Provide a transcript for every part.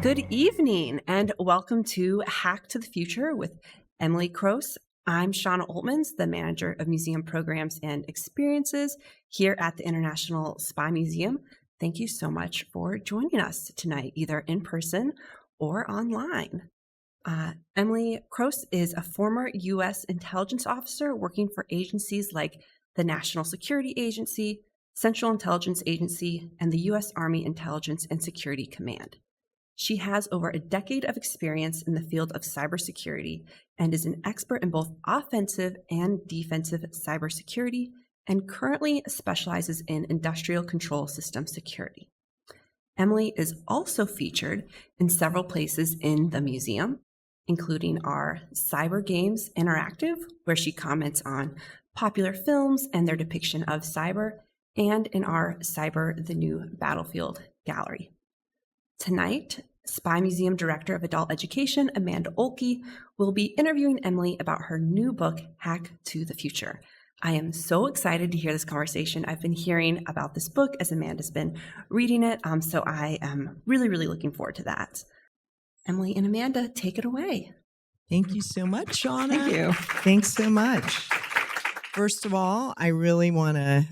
Good evening and welcome to Hack to the Future with Emily Crose. I'm Shauna Oltmans, the manager of museum programs and experiences here at the International Spy Museum. Thank you so much for joining us tonight, either in person or online. Emily Crose is a former U.S. intelligence officer working for agencies like the National Security Agency, Central Intelligence Agency, and the U.S. Army Intelligence and Security Command. She has over a decade of experience in the field of cybersecurity and is an expert in both offensive and defensive cybersecurity and currently specializes in industrial control system security. Emily is also featured in several places in the museum, including our Cyber Games Interactive, where she comments on popular films and their depiction of cyber, and in our Cyber the New Battlefield gallery. Tonight, Spy Museum Director of Adult Education, Amanda Olkey, will be interviewing Emily about her new book, Hack to the Future. I am so excited to hear this conversation. I've been hearing about this book as Amanda's been reading it, so I am really looking forward to that. Emily and Amanda, take it away. Thank you so much, Shauna. Thank you. Thanks so much. First of all, I really want to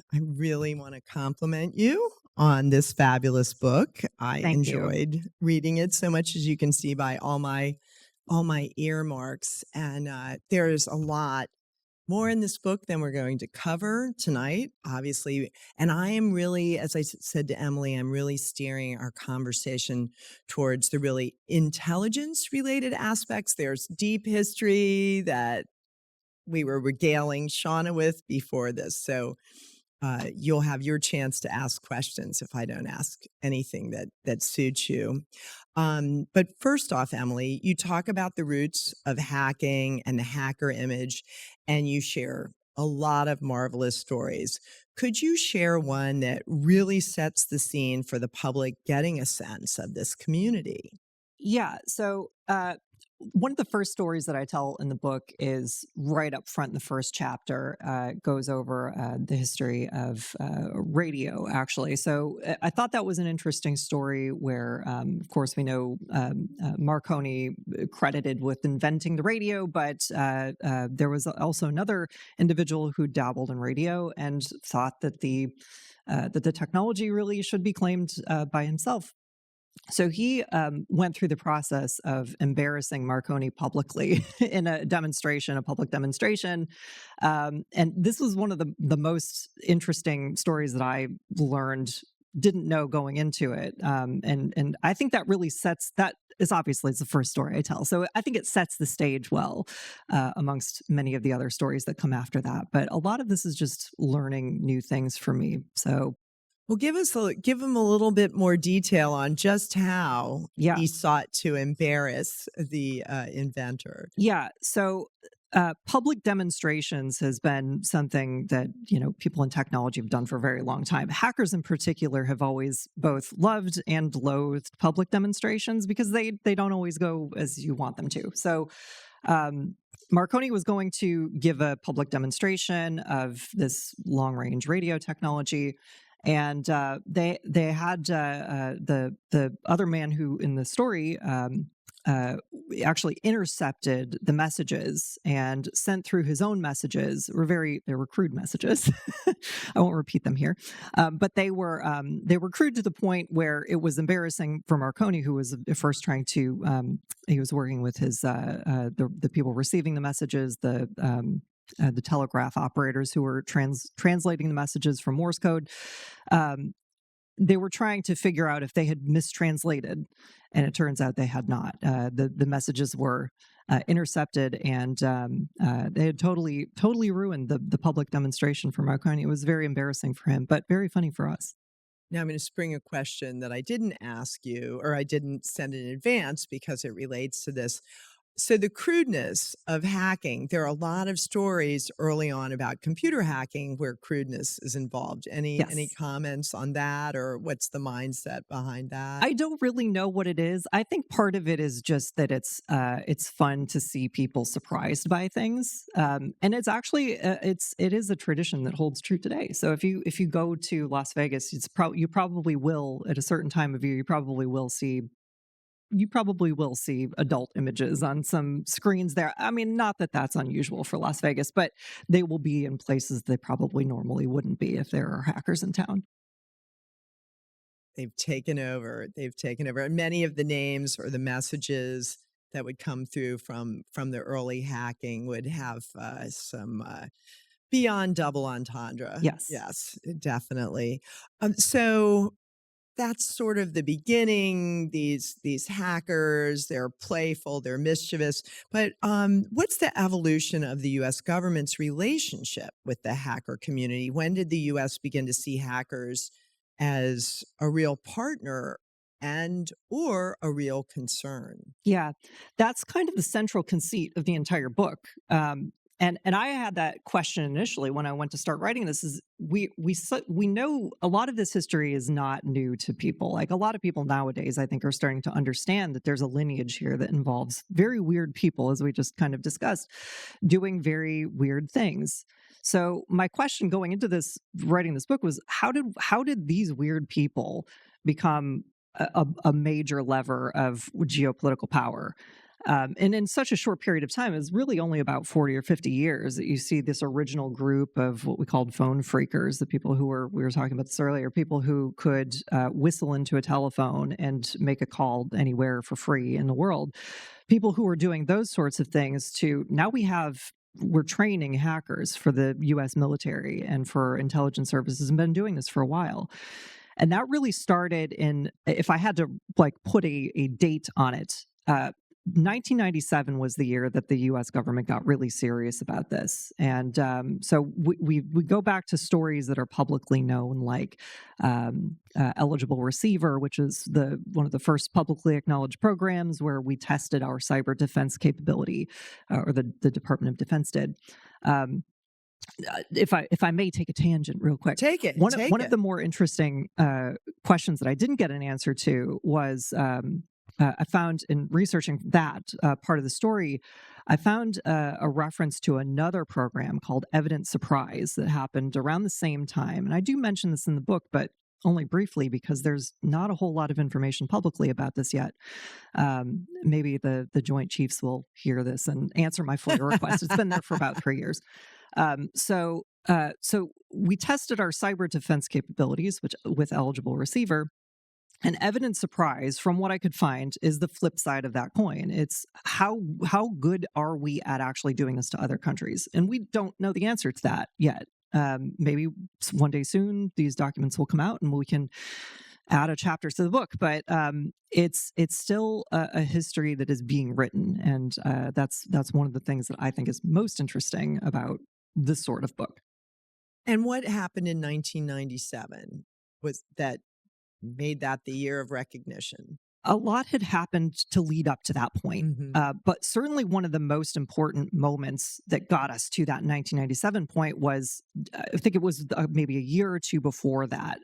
compliment you on this fabulous book. I enjoyed reading it so much, as you can see by all my earmarks. And there's a lot more in this book than we're going to cover tonight, obviously. And I am really, as I said to Emily, I'm really steering our conversation towards the really intelligence-related aspects. There's deep history that we were regaling Shauna with before this. So you'll have your chance to ask questions if I don't ask anything that suits you. But first off, Emily, you talk about the roots of hacking and the hacker image, and you share a lot of marvelous stories. Could you share one that really sets the scene for the public getting a sense of this community? Yeah. So one of the first stories that I tell in the book is right up front in the first chapter, goes over the history of radio, actually. So I thought that was an interesting story where, of course, we know Marconi credited with inventing the radio, but there was also another individual who dabbled in radio and thought that the technology really should be claimed by himself. So he went through the process of embarrassing Marconi publicly in a public demonstration. And this was one of the most interesting stories that I didn't know going into it. And I think that really it's the first story I tell. So I think it sets the stage well amongst many of the other stories that come after that. But a lot of this is just learning new things for me. So well, give him a little bit more detail on just how he sought to embarrass the inventor. Yeah. So public demonstrations has been something that, people in technology have done for a very long time. Hackers in particular have always both loved and loathed public demonstrations because they don't always go as you want them to. So Marconi was going to give a public demonstration of this long-range radio technology. And they had the other man who in the story actually intercepted the messages and sent through his own messages. They were crude messages. I won't repeat them here, but they were crude to the point where it was embarrassing for Marconi, who was first trying to. He was working with his the people receiving the messages, the telegraph operators who were translating the messages from Morse code. They were trying to figure out if they had mistranslated, and it turns out they had not. The messages were intercepted, and they had totally ruined the public demonstration for Marconi. It was very embarrassing for him, but very funny for us. Now I'm going to spring a question that I didn't ask you, or I didn't send in advance because it relates to this. So the crudeness of hacking, there are a lot of stories early on about computer hacking where crudeness is involved. Any comments on that, or what's the mindset behind that? I don't really know what it is. I think part of it is just that it's fun to see people surprised by things, and it's actually it is a tradition that holds true today. So if you go to Las Vegas, you probably will at a certain time of year. You probably will see you probably will see adult images on some screens there. I mean, not that that's unusual for Las Vegas, but they will be in places they probably normally wouldn't be if there are hackers in town. They've taken over. And many of the names or the messages that would come through from the early hacking would have some beyond double entendre. Yes, definitely. So that's sort of the beginning. These hackers, they're playful, they're mischievous. But what's the evolution of the U.S. government's relationship with the hacker community? When did the U.S. begin to see hackers as a real partner and or a real concern? Yeah, that's kind of the central conceit of the entire book. And I had that question initially when I went to start writing this. Is we know a lot of this history is not new to people. Like a lot of people nowadays, I think, are starting to understand that there's a lineage here that involves very weird people, as we just kind of discussed, doing very weird things. So my question going into this, writing this book, was how did these weird people become a major lever of geopolitical power? And in such a short period of time, it's really only about 40 or 50 years that you see this original group of what we called phone phreakers, the people who we were talking about this earlier, people who could whistle into a telephone and make a call anywhere for free in the world. People who were doing those sorts of things to now we're training hackers for the U.S. military and for intelligence services and been doing this for a while. And that really started in, if I had to put a date on it, 1997 was the year that the U.S. government got really serious about this. And so we go back to stories that are publicly known, like Eligible Receiver, which is one of the first publicly acknowledged programs where we tested our cyber defense capability, or the Department of Defense did. If I may take a tangent real quick. Take it. One of the more interesting questions that I didn't get an answer to was, I found in researching that part of the story, I found a reference to another program called Evident Surprise that happened around the same time. And I do mention this in the book, but only briefly because there's not a whole lot of information publicly about this yet. Maybe the Joint Chiefs will hear this and answer my FOIA request. It's been there for about 3 years. So we tested our cyber defense capabilities with Eligible Receiver. And Evident Surprise, from what I could find, is the flip side of that coin. It's how good are we at actually doing this to other countries? And we don't know the answer to that yet. Maybe one day soon these documents will come out and we can add a chapter to the book. But it's still a history that is being written, and that's one of the things that I think is most interesting about this sort of book. And what happened in 1997 was that made that the year of recognition? A lot had happened to lead up to that point. Mm-hmm. But certainly one of the most important moments that got us to that 1997 point was, I think it was maybe a year or two before that,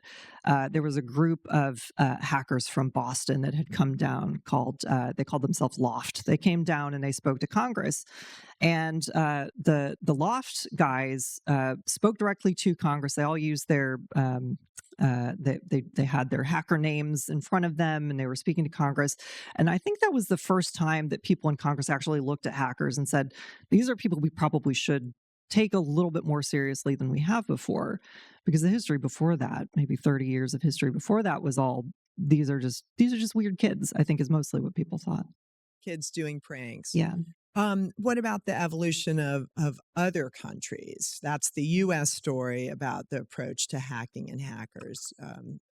there was a group of hackers from Boston that had come down they called themselves Loft. They came down and they spoke to Congress. And the Loft guys spoke directly to Congress. They all used their they had their hacker names in front of them, and they were speaking to Congress. And I think that was the first time that people in Congress actually looked at hackers and said, these are people we probably should take a little bit more seriously than we have before. Because the history before that, maybe 30 years of history before that, was all, these are just weird kids, I think, is mostly what people thought. Kids doing pranks. Yeah. What about the evolution of other countries? That's the U.S. story about the approach to hacking and hackers.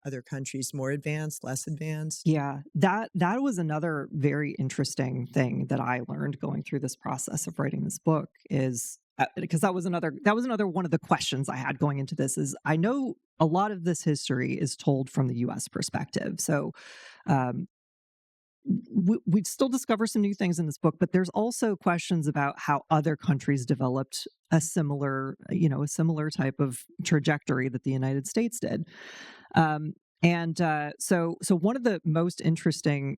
Other countries more advanced, less advanced? Yeah, that was another very interesting thing that I learned going through this process of writing this book, is because that was another one of the questions I had going into this. Is I know a lot of this history is told from the U.S. perspective, so. We still discover some new things in this book, but there's also questions about how other countries developed a similar type of trajectory that the United States did. And so one of the most interesting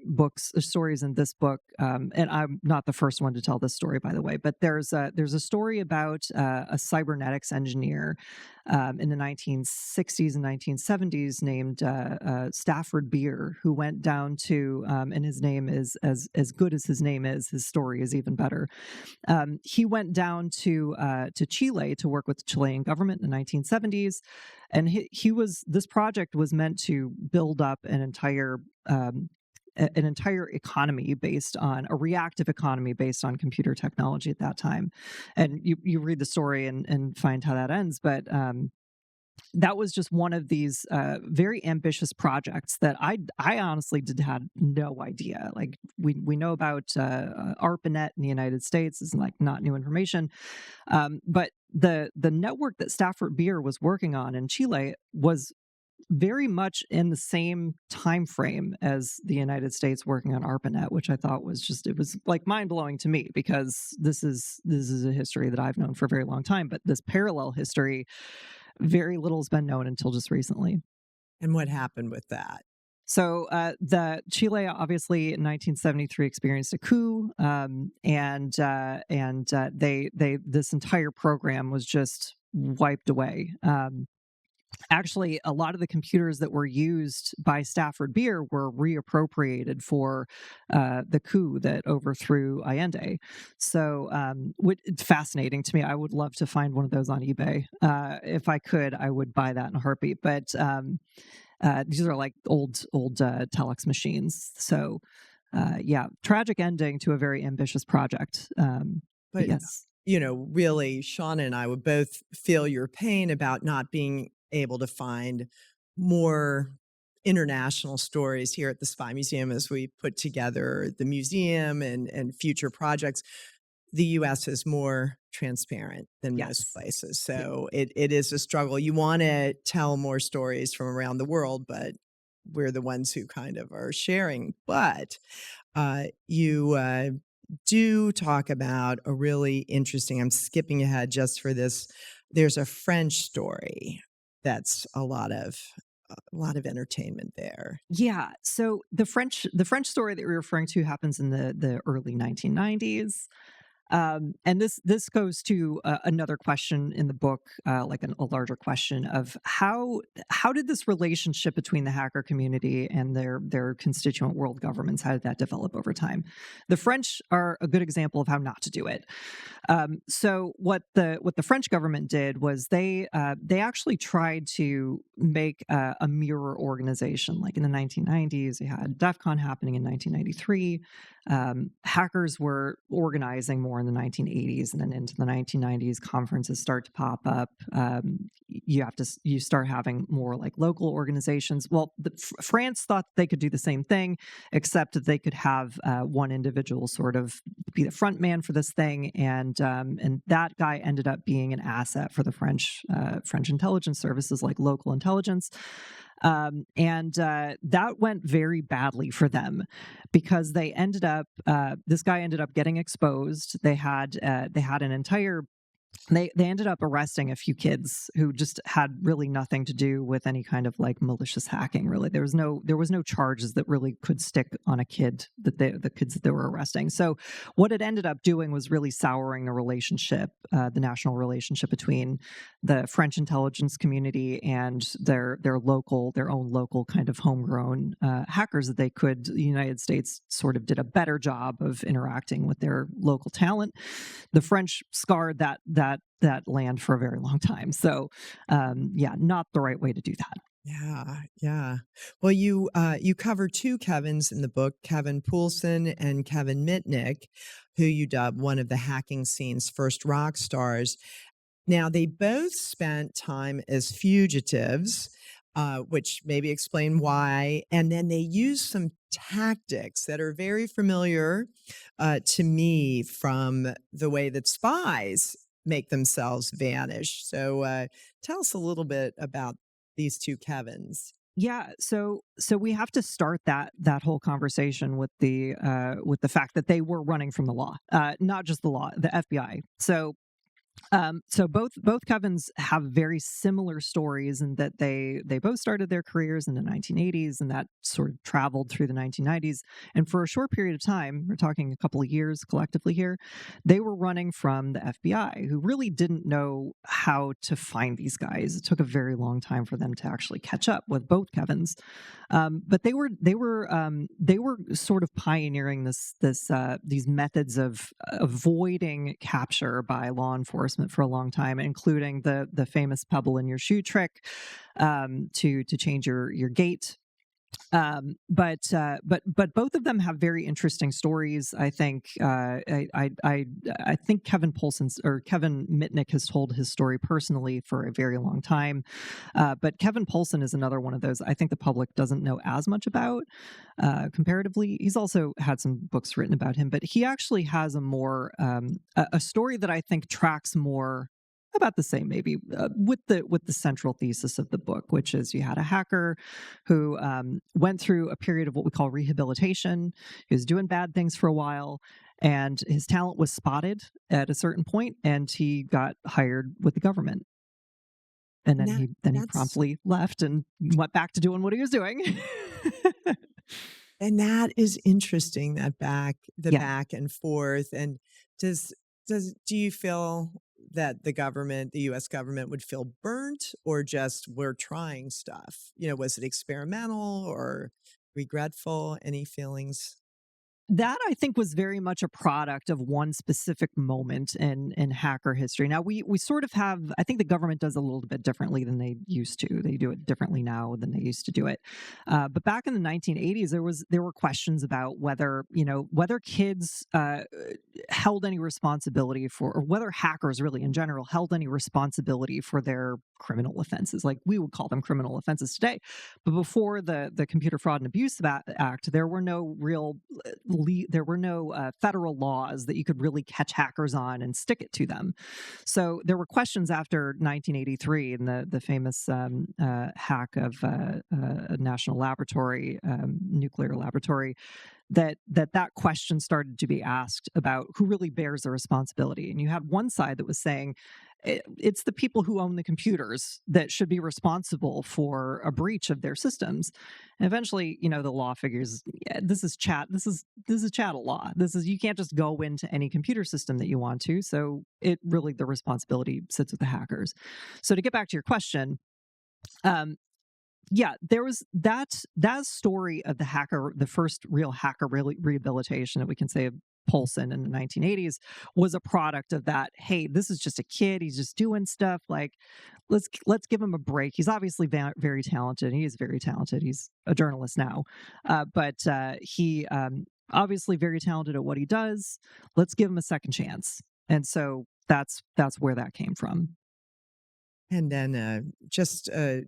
stories in this book, and I'm not the first one to tell this story, by the way, but there's a story about a cybernetics engineer in the 1960s and 1970s named Stafford Beer, who went down to, and his name is as good as his name is, his story is even better. He went down to Chile to work with the Chilean government in the 1970s. And this project was meant to build up an entire economy based on a reactive economy based on computer technology at that time. And you read the story and find how that ends. But that was just one of these very ambitious projects that I honestly had no idea. Like we know about ARPANET in the United States is like not new information, but the network that Stafford Beer was working on in Chile was very much in the same time frame as the United States working on ARPANET, which I thought was it was like mind blowing to me, because this is a history that I've known for a very long time, but this parallel history, very little has been known until just recently. And what happened with that? So the Chile obviously in 1973 experienced a coup, and this entire program was just wiped away. Actually, a lot of the computers that were used by Stafford Beer were reappropriated for the coup that overthrew Allende. So it's fascinating to me. I would love to find one of those on eBay. If I could, I would buy that in a heartbeat. But these are like old telex machines. So tragic ending to a very ambitious project. But yes. Really, Shauna and I would both feel your pain about not being able to find more international stories here at the Spy Museum as we put together the museum and future projects. The U.S. is more transparent than most places. So it is a struggle. You want to tell more stories from around the world, but we're the ones who kind of are sharing. But you do talk about a really interesting, I'm skipping ahead just for this, there's a French story that's a lot of entertainment there. Yeah. So the French story that you're referring to happens in the early 1990s. And this goes to another question in the book, like a larger question of how did this relationship between the hacker community and their constituent world governments, how did that develop over time? The French are a good example of how not to do it. So what the French government did was they actually tried to make a mirror organization. Like in the 1990s, they had Defcon happening in 1993. Hackers were organizing more in the 1980s, and then into the 1990s, conferences start to pop up. You start having more like local organizations. Well, France thought they could do the same thing, except that they could have one individual sort of be the front man for this thing, and that guy ended up being an asset for the French intelligence services, like local intelligence. And that went very badly for them, because they ended up this guy ended up getting exposed. They had an entire They ended up arresting a few kids who just had really nothing to do with any kind of like malicious hacking. Really, there was no charges that really could stick on a kid the kids that they were arresting. So what it ended up doing was really souring the relationship, the national relationship between the French intelligence community and their own local kind of homegrown hackers that they could. The United States sort of did a better job of interacting with their local talent. The French scarred that land for a very long time. So, not the right way to do that. Yeah. Well, you cover two Kevins in the book, Kevin Poulsen and Kevin Mitnick, who you dub one of the hacking scene's first rock stars. Now, they both spent time as fugitives, which maybe explain why. And then they use some tactics that are very familiar to me from the way that spies make themselves vanish. So tell us a little bit about these two Kevins. Yeah, so we have to start that whole conversation with the fact that they were running from the law, not just the law, the FBI. So So both Kevins have very similar stories in that they both started their careers in the 1980s, and that sort of traveled through the 1990s. And for a short period of time, we're talking a couple of years collectively here, they were running from the FBI, who really didn't know how to find these guys. It took a very long time for them to actually catch up with both Kevins. But they were sort of pioneering these methods of avoiding capture by law enforcement for a long time, including the famous pebble in your shoe trick, to change your gait. But both of them have very interesting stories. I think I think Kevin Mitnick has told his story personally for a very long time. But Kevin Poulsen is another one of those I think the public doesn't know as much about comparatively. He's also had some books written about him, but he actually has a story that I think tracks more about the same, maybe, with the central thesis of the book, which is you had a hacker who went through a period of what we call rehabilitation. He was doing bad things for a while, and his talent was spotted at a certain point, and he got hired with the government. And then he promptly left and went back to doing what he was doing. And that is interesting, that back and forth. And do you feel that the U.S. government would feel burnt, or just we're trying stuff? Was it experimental or regretful? Any feelings? That, I think, was very much a product of one specific moment in hacker history. Now, we sort of have, I think the government does a little bit differently than they used to. They do it differently now than they used to do it. But back in the 1980s, there were questions about whether kids held any responsibility for, or whether hackers really in general held any responsibility for their criminal offenses. Like, we would call them criminal offenses today. But before the Computer Fraud and Abuse Act, there were no federal laws that you could really catch hackers on and stick it to them. So there were questions after 1983 and the famous hack of a national laboratory, nuclear laboratory, that question started to be asked about who really bears the responsibility. And you had one side that was saying it's the people who own the computers that should be responsible for a breach of their systems. And eventually, the law figures, this is chattel law. You can't just go into any computer system that you want to. So the responsibility sits with the hackers. So to get back to your question, there was that story of the hacker, the first real hacker rehabilitation that we can say of Poulsen in the 1980s was a product of that. Hey, this is just a kid. He's just doing stuff. Like, let's give him a break. He's obviously very talented. He is very talented. He's a journalist now, but he obviously very talented at what he does. Let's give him a second chance. And so that's where that came from. And then just a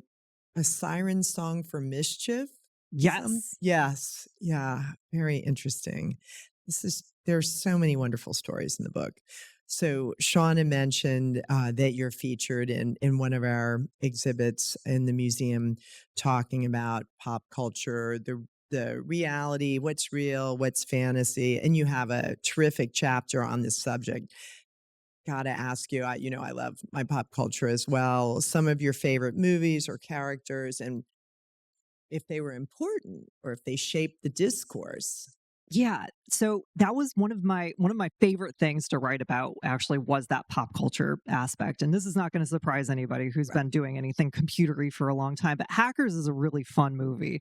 siren song for mischief. Yes. Yes. Yeah. Very interesting. There's so many wonderful stories in the book. So Shauna mentioned that you're featured in one of our exhibits in the museum, talking about pop culture, the reality, what's real, what's fantasy, and you have a terrific chapter on this subject. Gotta ask you, I love my pop culture as well. Some of your favorite movies or characters, and if they were important or if they shaped the discourse. Yeah, so that was one of my favorite things to write about, actually, was that pop culture aspect. And this is not going to surprise anybody who's been doing anything computery for a long time, but Hackers is a really fun movie.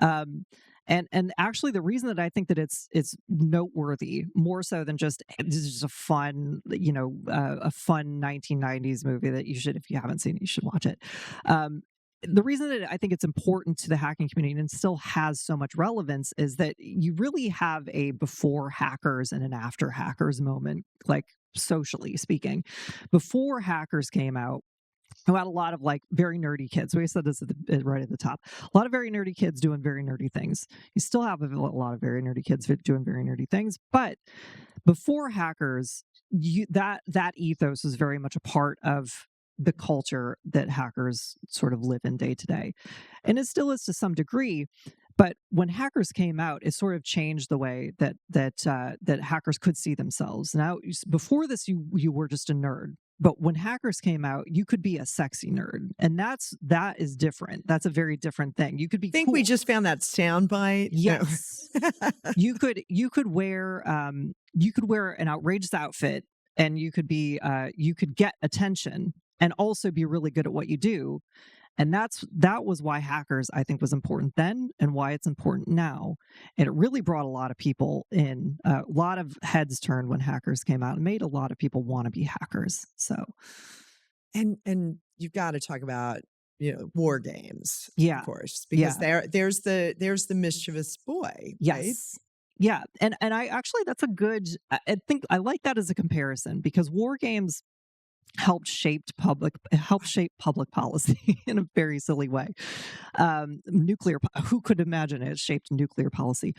And actually, the reason that I think that it's noteworthy, more so than just this is just a fun 1990s movie that you should, if you haven't seen it, you should watch it. The reason that I think it's important to the hacking community and still has so much relevance is that you really have a before hackers and an after hackers moment, like socially speaking. Before Hackers came out, who had a lot of very nerdy kids. We said this right at the top. A lot of very nerdy kids doing very nerdy things. You still have a lot of very nerdy kids doing very nerdy things, but before Hackers, that ethos was very much a part of the culture that hackers sort of live in day to day. And it still is to some degree, but when Hackers came out, it sort of changed the way that hackers could see themselves. Now, before this, you were just a nerd. But when hackers came out, you could be a sexy nerd, and that is different. That's a very different thing. You could be. I think cool. we just found that soundbite. Yes, you could wear an outrageous outfit, and you could get attention and also be really good at what you do. And that was why hackers, I think, was important then and why it's important now. And it really brought a lot of people in. A lot of heads turned when hackers came out and made a lot of people want to be hackers. So, and you've got to talk about war games, yeah, of course, because there's the mischievous boy, yes. Right? Yeah, and I actually that's a good. I think I like that as a comparison because war games helped shape public policy in a very silly way. Who could imagine it shaped nuclear policy?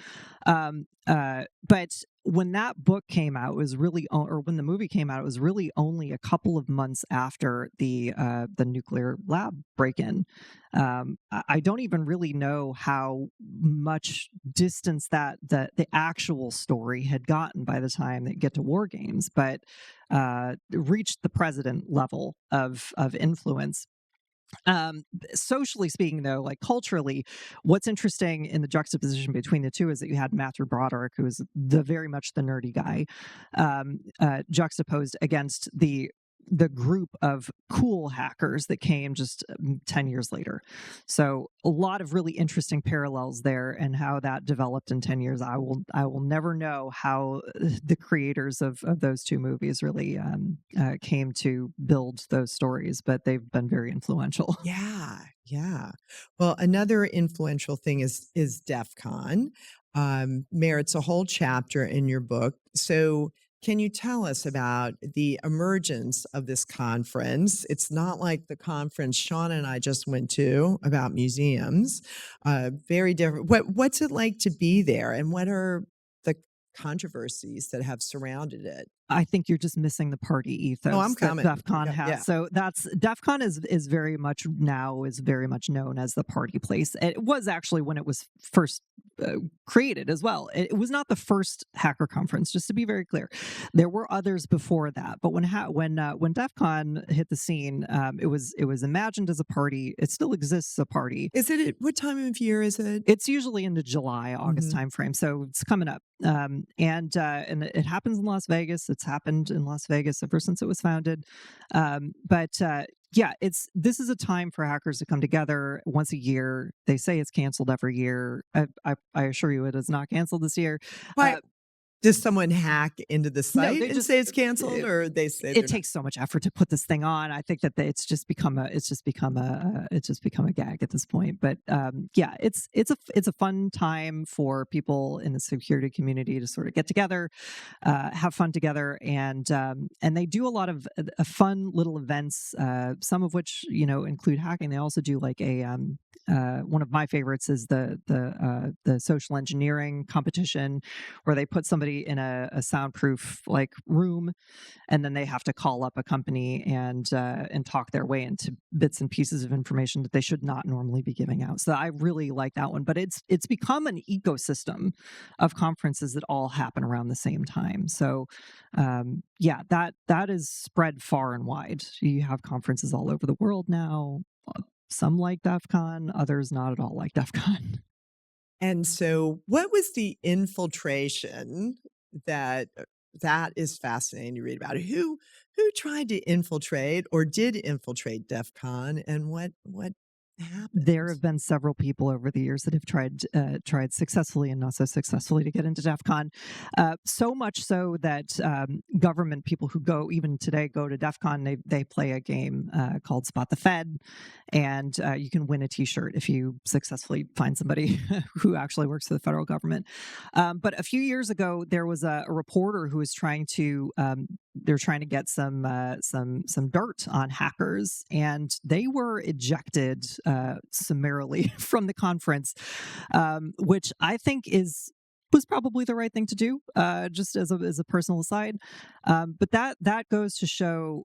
But when that book came out, it was really, or when the movie came out, it was really only a couple of months after the nuclear lab break-in. I don't even really know how much distance that the actual story had gotten by the time they get to war games, but reached the president level of influence. Socially speaking, though, like culturally, what's interesting in the juxtaposition between the two is that you had Matthew Broderick, who is very much the nerdy guy, juxtaposed against the group of cool hackers that came just 10 years later. So a lot of really interesting parallels there, and how that developed in 10 years. I will never know how the creators of those two movies really came to build those stories, but they've been very influential. Yeah. Well, another influential thing is Defcon. Merits a whole chapter in your book. So can you tell us about the emergence of this conference? It's not like the conference Sean and I just went to about museums. Very different. What's it like to be there, and what are the controversies that have surrounded it? I think you're just missing the party ethos. I'm coming. That DEFCON has. Yeah. So DEFCON is very much known as the party place. It was actually when it was first created as well. It was not the first hacker conference, just to be very clear. There were others before that, but when DEFCON hit the scene, it was imagined as a party. It still exists as a party. Is it what time of year is it? It's usually in the July, August timeframe, so it's coming up. And it happens in Las Vegas. It's happened in Las Vegas ever since it was founded. Yeah, this is a time for hackers to come together once a year. They say it's canceled every year. I assure you, it is not canceled this year. Does someone hack into the site and say it's canceled, or they say it takes so much effort to put this thing on? I think that it's just become a gag at this point. But yeah, it's a fun time for people in the security community to sort of get together, have fun together, and they do a lot of fun little events. Some of which include hacking. They also do like a one of my favorites is the social engineering competition, where they put somebody in a soundproof like room, and then they have to call up a company and talk their way into bits and pieces of information that they should not normally be giving out. So I really like that one, but it's become an ecosystem of conferences that all happen around the same time. So yeah, that is spread far and wide. You have conferences all over the world now. Some like DEFCON, others not at all like DEFCON. And so what was the infiltration that is fascinating to read about? Who tried to infiltrate or did infiltrate DEFCON, and what happened? There have been several people over the years that have tried successfully and not so successfully to get into DEFCON. So much so that government people who go to DEFCON, they play a game called Spot the Fed, and you can win a T-shirt if you successfully find somebody who actually works for the federal government. But a few years ago, there was a reporter who was trying to get some dirt on hackers, and they were ejected summarily from the conference, which I think was probably the right thing to do, just as a personal aside. But that goes to show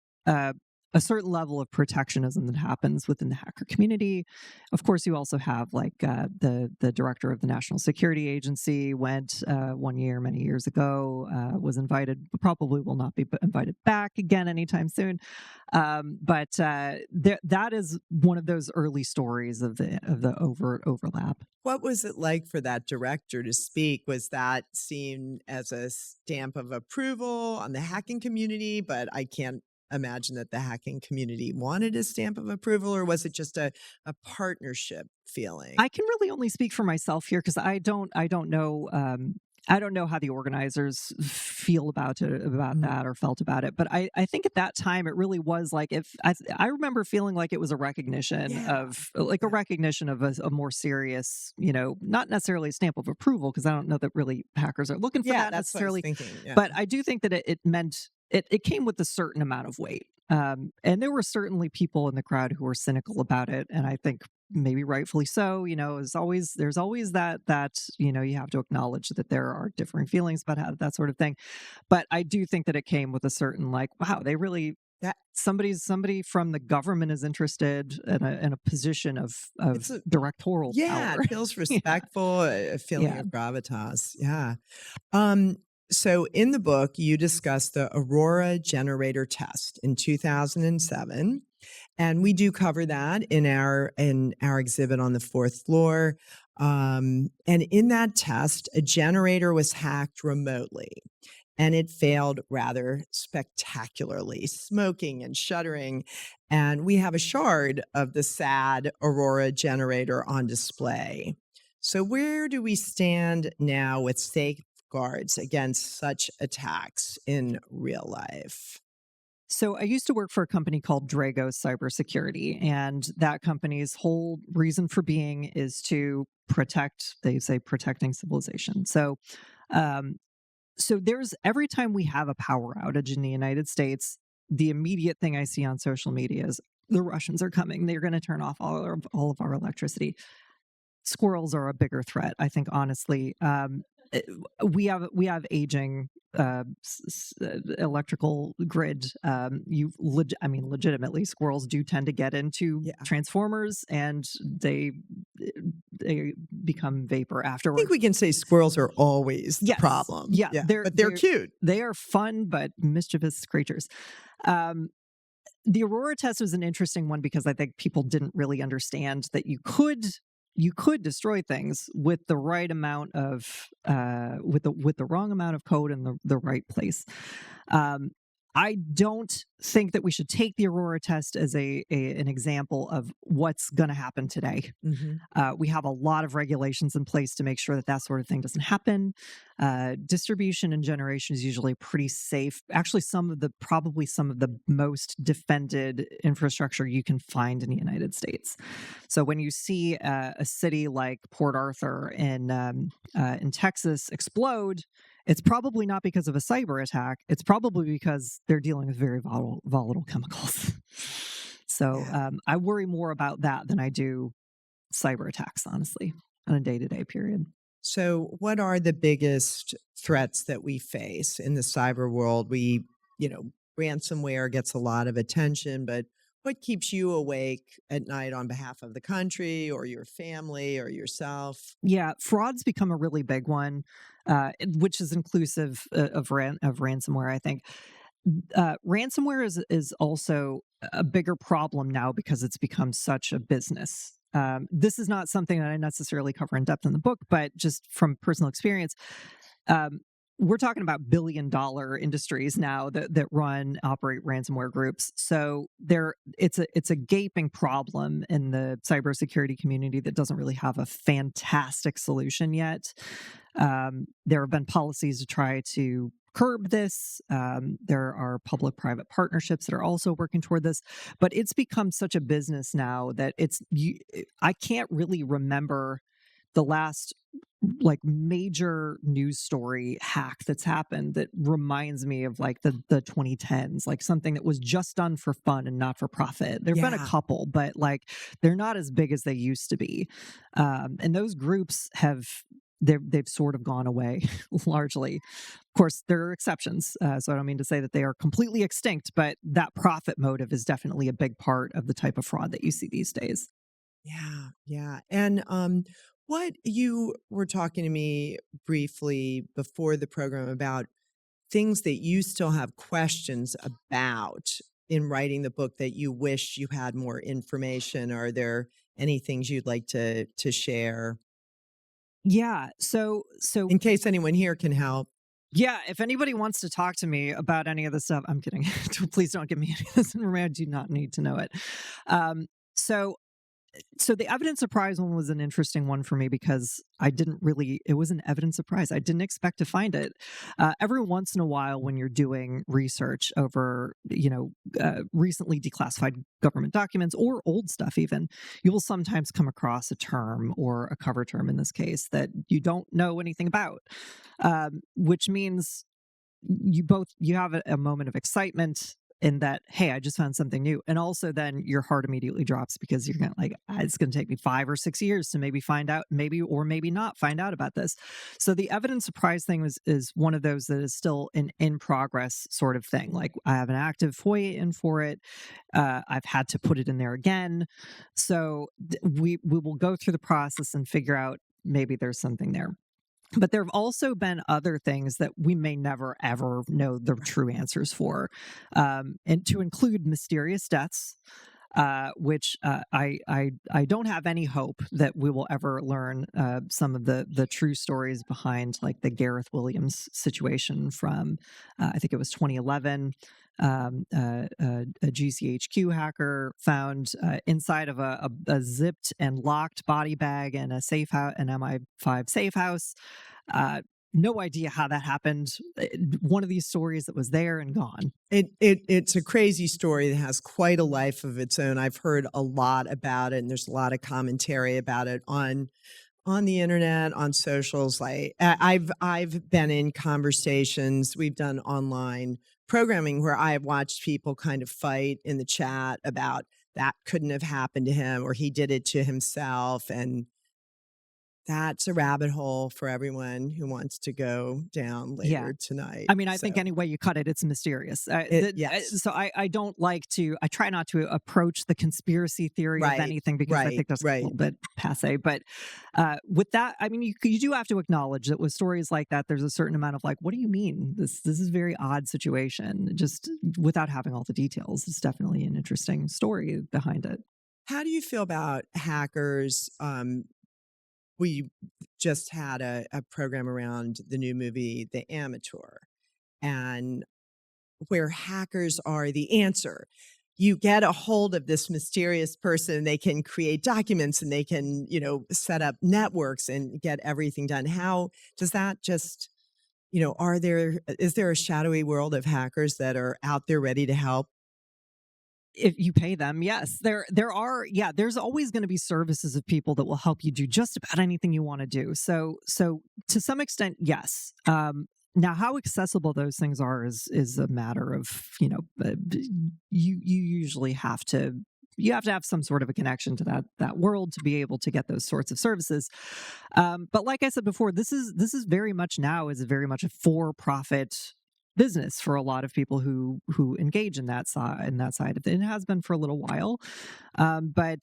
a certain level of protectionism that happens within the hacker community. Of course, you also have like the director of the National Security Agency went 1 year, many years ago, was invited, probably will not be invited back again anytime soon. But that is one of those early stories of the overt overlap. What was it like for that director to speak? Was that seen as a stamp of approval on the hacking community? But I can't imagine that the hacking community wanted a stamp of approval, or was it just a partnership feeling? I can really only speak for myself here because I don't know. I don't know how the organizers feel about that or felt about it. But I think at that time it really was like, I remember feeling like it was a recognition of a recognition of a more serious, not necessarily a stamp of approval, because I don't know that really hackers are looking for that necessarily. But I do think that it meant it came with a certain amount of weight. And there were certainly people in the crowd who were cynical about it. And I think maybe rightfully so. There's always that, you have to acknowledge that there are differing feelings about that sort of thing. But I do think that it came with a certain like, wow, they really, that somebody from the government is interested in a position of directorial power. It feels respectful, a feeling of gravitas. Yeah. So in the book, you discuss the Aurora generator test in 2007. And we do cover that in our exhibit on the fourth floor. And in that test, a generator was hacked remotely, and it failed rather spectacularly, smoking and shuddering. And we have a shard of the sad Aurora generator on display. So where do we stand now with safeguards against such attacks in real life? So I used to work for a company called Dragos Cybersecurity, and that company's whole reason for being is to protect, they say, protecting civilization. So there's, every time we have a power outage in the United States, the immediate thing I see on social media is the Russians are coming. They're going to turn off all of our electricity. Squirrels are a bigger threat, I think, honestly. We have aging electrical grid. Legitimately, squirrels do tend to get into transformers, and they become vapor afterwards. I think we can say squirrels are always the problem. But they're cute. They are fun, but mischievous creatures. The Aurora test was an interesting one because I think people didn't really understand that you could destroy things with the right amount of with the wrong amount of code in the right place. I don't think that we should take the Aurora test as an example of what's going to happen today. Mm-hmm. We have a lot of regulations in place to make sure that sort of thing doesn't happen. Distribution and generation is usually pretty safe. Actually, probably some of the most defended infrastructure you can find in the United States. So when you see a city like Port Arthur in Texas explode, it's probably not because of a cyber attack. It's probably because they're dealing with very volatile chemicals. So I worry more about that than I do cyber attacks, honestly, on a day-to-day period. So what are the biggest threats that we face in the cyber world? Ransomware gets a lot of attention, but what keeps you awake at night on behalf of the country or your family or yourself? Yeah, fraud's become a really big one, which is inclusive of ransomware, I think. Ransomware is also a bigger problem now because it's become such a business. This is not something that I necessarily cover in depth in the book, but just from personal experience, we're talking about billion-dollar industries now that operate ransomware groups. So it's a gaping problem in the cybersecurity community that doesn't really have a fantastic solution yet. There have been policies to try to curb this. There are public-private partnerships that are also working toward this, but it's become such a business now that I can't really remember the last major news story hack that's happened that reminds me of the 2010s, something that was just done for fun and not for profit. There've been a couple, but they're not as big as they used to be. And those groups have they've sort of gone away largely. Of course, there are exceptions, so I don't mean to say that they are completely extinct, but that profit motive is definitely a big part of the type of fraud that you see these days. Yeah, yeah. And what you were talking to me briefly before the program about things that you still have questions about in writing the book that you wish you had more information. Are there any things you'd like to share? Yeah. So In case anyone here can help. yeah, if anybody wants to talk to me about any of this stuff, I'm kidding. Please don't give me any of this information. I do not need to know it. So the evidence surprise one was an interesting one for me because it was an evidence surprise. I didn't expect to find it. Every once in a while when you're doing research over, recently declassified government documents or old stuff even, you will sometimes come across a term or a cover term in this case that you don't know anything about, which means you have a moment of excitement in that, hey, I just found something new. And also then your heart immediately drops because you're like, it's going to take me 5 or 6 years to maybe find out, or maybe not find out about this. So the evidence surprise thing is one of those that is still an in progress sort of thing. Like I have an active FOIA in for it. I've had to put it in there again. So we will go through the process and figure out maybe there's something there. But there have also been other things that we may never, ever know the true answers for, and to include mysterious deaths, which I don't have any hope that we will ever learn some of the true stories behind, like the Gareth Williams situation from, I think it was 2011. A GCHQ hacker found inside of a zipped and locked body bag in a safe house, an MI5 safe house. No idea how that happened. One of these stories that was there and gone. It's a crazy story that has quite a life of its own. I've heard a lot about it, and there's a lot of commentary about it on the internet, on socials. Like I've been in conversations. We've done online programming where I have watched people kind of fight in the chat about that couldn't have happened to him or he did it to himself. And that's a rabbit hole for everyone who wants to go down later tonight. I mean, I think any way you cut it, it's mysterious. Yes. So I don't like to, I try not to approach the conspiracy theory of anything because I think that's a little bit passe. But with that, I mean, you do have to acknowledge that with stories like that, there's a certain amount of like, what do you mean? This is a very odd situation. Just without having all the details, it's definitely an interesting story behind it. How do you feel about hackers? We just had a program around the new movie, The Amateur, and where hackers are the answer. You get a hold of this mysterious person, they can create documents and they can, set up networks and get everything done. How does that just, is there a shadowy world of hackers that are out there ready to help? If you pay them, yes, there are. Yeah, there's always going to be services of people that will help you do just about anything you want to do. So to some extent, yes. Now, how accessible those things are is a matter of, you usually have to have some sort of a connection to that world to be able to get those sorts of services. But like I said before, this is very much a for-profit business for a lot of people who engage in that side of it. It has been for a little while, but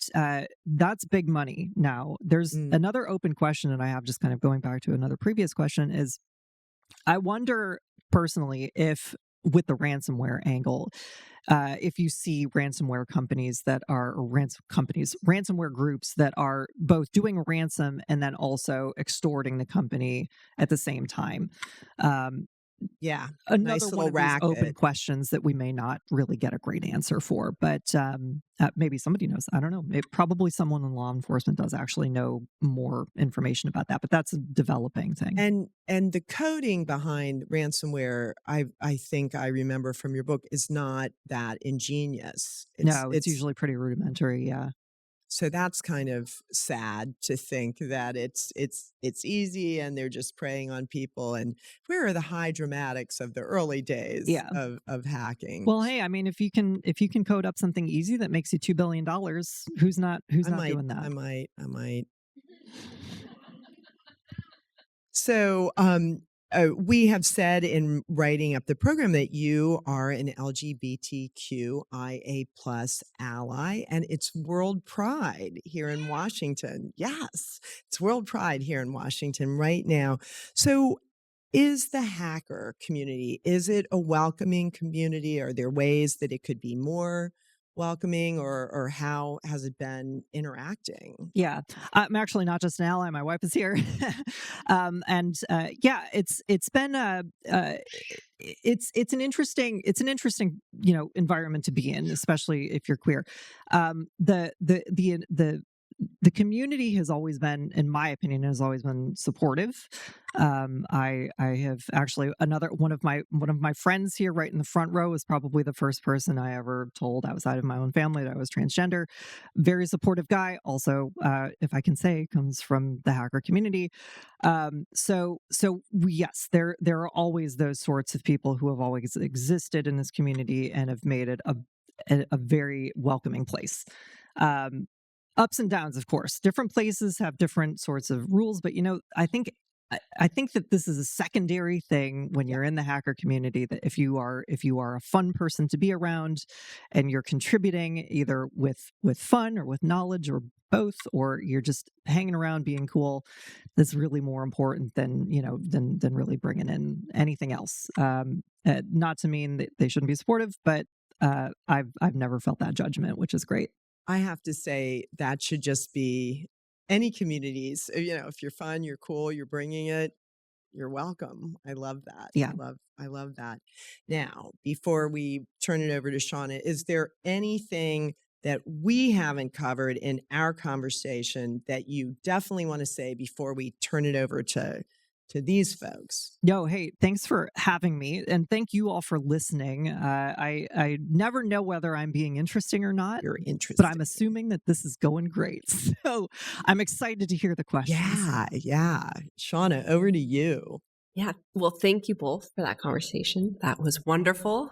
that's big money. Now, there's another open question, and I have just kind of going back to another previous question is, I wonder personally if with the ransomware angle, if you see ransomware companies ransomware groups that are both doing a ransom and then also extorting the company at the same time. Yeah, another nice one little of racket. these open questions that we may not really get a great answer for, but maybe somebody knows. I don't know. Probably someone in law enforcement does actually know more information about that, but that's a developing thing. And the coding behind ransomware, I think I remember from your book, is not that ingenious. It's usually pretty rudimentary. Yeah. So that's kind of sad to think that it's easy and they're just preying on people. And where are the high dramatics of the early days of hacking? Well, hey, I mean, if you can code up something easy that makes you $2 billion, who's not doing that? I might. So, we have said in writing up the program that you are an LGBTQIA plus ally, and it's World Pride here in Washington. Yes, it's World Pride here in Washington right now. So, is the hacker community, is it a welcoming community? Are there ways that it could be more welcoming, or how has it been interacting? Yeah, I'm actually not just an ally. My wife is here, yeah, it's been it's an interesting environment to be in, especially if you're queer. The community has always been, in my opinion, has always been supportive. I have actually one of my friends here right in the front row is probably the first person I ever told outside of my own family that I was transgender. Very supportive guy. Also, if I can say, comes from the hacker community. Yes, there are always those sorts of people who have always existed in this community and have made it a very welcoming place. Ups and downs, of course. Different places have different sorts of rules, but I think that this is a secondary thing when you're in the hacker community, that if you are a fun person to be around and you're contributing either with fun or with knowledge or both, or you're just hanging around being cool, that's really more important than than really bringing in anything else. Not to mean that they shouldn't be supportive, but I've never felt that judgment, which is great. I have to say that should just be any communities. If you're fun, you're cool, you're bringing it, you're welcome. I love that. Yeah. I love that. Now, before we turn it over to Shauna, is there anything that we haven't covered in our conversation that you definitely want to say before we turn it over to these folks? No, hey, thanks for having me, and thank you all for listening. I never know whether I'm being interesting or not. You're interesting, but I'm assuming that this is going great. So I'm excited to hear the questions. Yeah. Shauna, over to you. Yeah. Well, thank you both for that conversation. That was wonderful.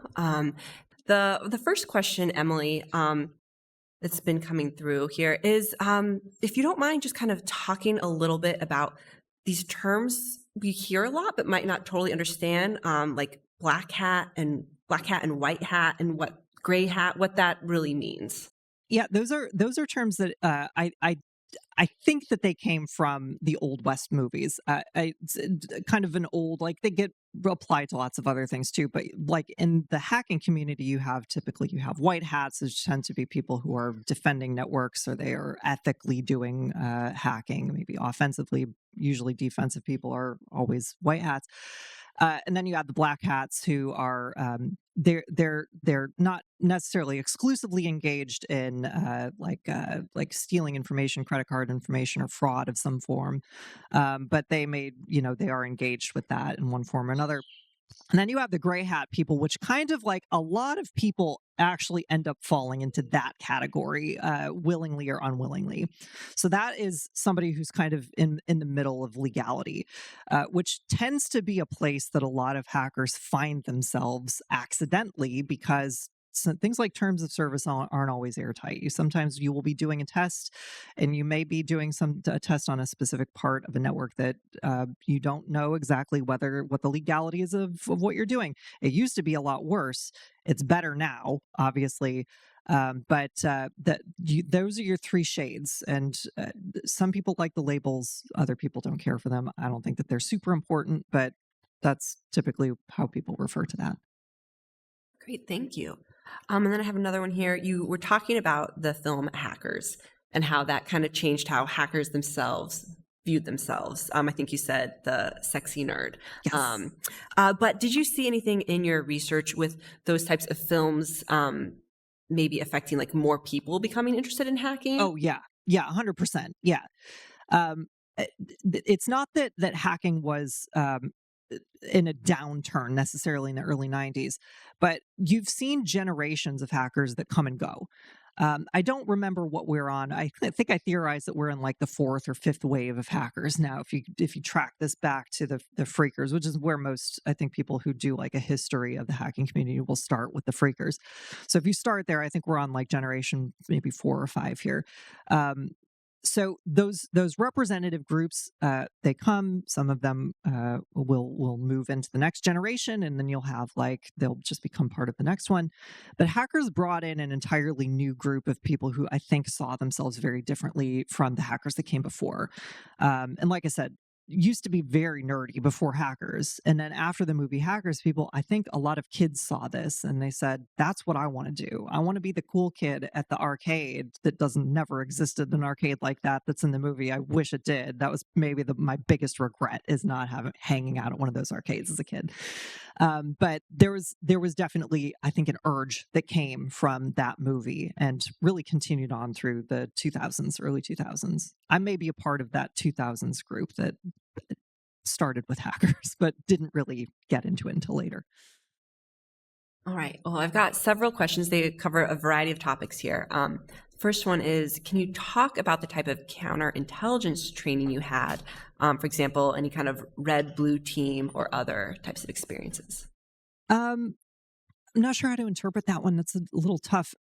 The first question, Emily, that's been coming through here is, if you don't mind just kind of talking a little bit about these terms we hear a lot but might not totally understand, like black hat and white hat and what gray hat, what that really means. Yeah, those are terms that I think that they came from the Old West movies. It's kind of an old, like, they get applied to lots of other things too. But like in the hacking community, you have white hats, which tend to be people who are defending networks, or they are ethically doing hacking, maybe offensively. Usually defensive people are always white hats. And then you have the black hats, who are they're not necessarily exclusively engaged in like stealing information, credit card information, or fraud of some form, but they are engaged with that in one form or another. And then you have the gray hat people, which kind of, like, a lot of people actually end up falling into that category, willingly or unwillingly. So that is somebody who's kind of in the middle of legality, which tends to be a place that a lot of hackers find themselves accidentally, because things like terms of service aren't always airtight. Sometimes you will be doing a test, and you may be doing a test on a specific part of a network that you don't know exactly what the legality is of what you're doing. It used to be a lot worse. It's better now, obviously. Those are your three shades, and some people like the labels, other people don't care for them. I don't think that they're super important, but that's typically how people refer to that. Great, thank you. And then I have another one here. You were talking about the film Hackers and how that kind of changed how hackers themselves viewed themselves. I think you said the sexy nerd. Yes. But did you see anything in your research with those types of films maybe affecting, like, more people becoming interested in hacking? Oh, yeah. Yeah, 100%. Yeah. It's not that hacking was in a downturn necessarily in the early 90s, but you've seen generations of hackers that come and go. I don't remember what we're on. I think I theorized that we're in, like, the fourth or fifth wave of hackers now. If you track this back to the freakers, which is where most, I think, people who do, like, a history of the hacking community will start with the freakers. So if you start there, I think we're on, like, generation maybe 4 or 5 here. So those representative groups, they come. Some of them will move into the next generation, and then you'll have they'll just become part of the next one. But hackers brought in an entirely new group of people who I think saw themselves very differently from the hackers that came before. And like I said, used to be very nerdy before hackers. And then after the movie Hackers, I think a lot of kids saw this and they said, that's what I want to do. I want to be the cool kid at the arcade that never existed an arcade like that's in the movie. I wish it did. That was maybe my biggest regret, is not hanging out at one of those arcades as a kid. But there was definitely, I think, an urge that came from that movie and really continued on through the 2000s, early 2000s. I may be a part of that 2000s group that started with hackers, but didn't really get into it until later. All right. Well, I've got several questions. They cover a variety of topics here. First one is, can you talk about the type of counterintelligence training you had? For example, any kind of red, blue team or other types of experiences? I'm not sure how to interpret that one. That's a little tough.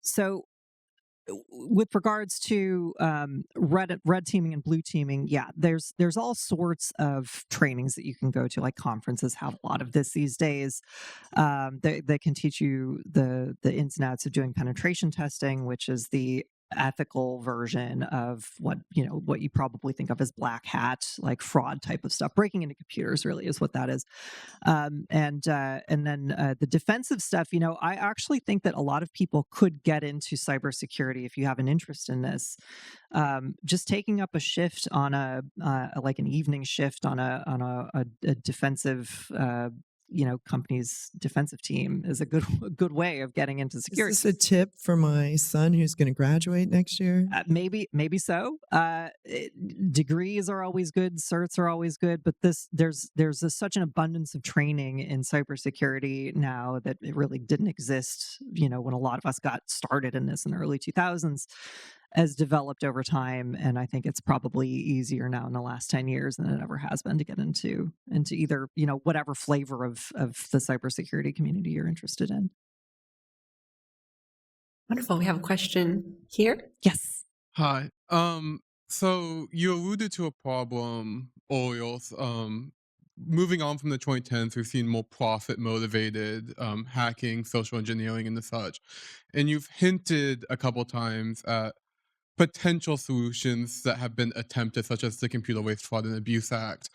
So with regards to red teaming and blue teaming, yeah, there's all sorts of trainings that you can go to. Like conferences have a lot of this these days. They can teach you the ins and outs of doing penetration testing, which is the ethical version of what you probably think of as black hat, like fraud type of stuff. Breaking into computers really is what that is. And then the defensive stuff, I actually think that a lot of people could get into cybersecurity if you have an interest in this. Just taking up a shift on like an evening shift on a defensive company's defensive team is a good way of getting into security. Is this a tip for my son who's going to graduate next year? Maybe so. Degrees are always good, certs are always good, but there's such an abundance of training in cybersecurity now that it really didn't exist. When a lot of us got started in this in the early 2000s. Has developed over time, and I think it's probably easier now in the last 10 years than it ever has been to get into either whatever flavor of the cybersecurity community you're interested in. Wonderful. We have a question here. Yes. Hi. So you alluded to a problem, Orioles. Moving on from the 2010s, we've seen more profit-motivated hacking, social engineering, and the such. And you've hinted a couple times at potential solutions that have been attempted, such as the Computer Waste, Fraud, and Abuse Act.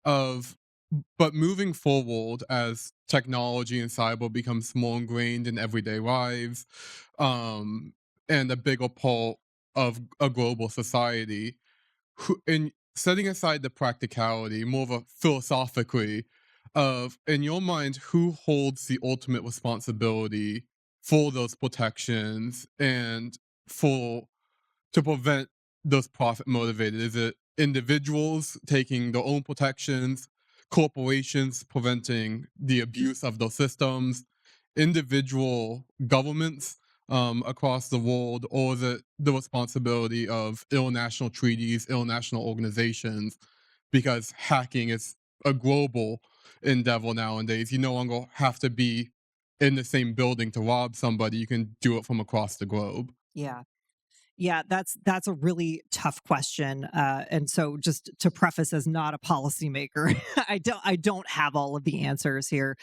But moving forward, as technology and cyber becomes more ingrained in everyday lives, and a bigger part of a global society, in setting aside the practicality, more of a philosophically, in your mind, who holds the ultimate responsibility for those protections and to prevent those profit motivated? Is it individuals taking their own protections, corporations preventing the abuse of those systems, individual governments across the world, or is it the responsibility of international treaties, international organizations? Because hacking is a global endeavor nowadays. You no longer have to be in the same building to rob somebody. You can do it from across the globe. Yeah, that's a really tough question. And so just to preface, as not a policymaker, I don't have all of the answers here,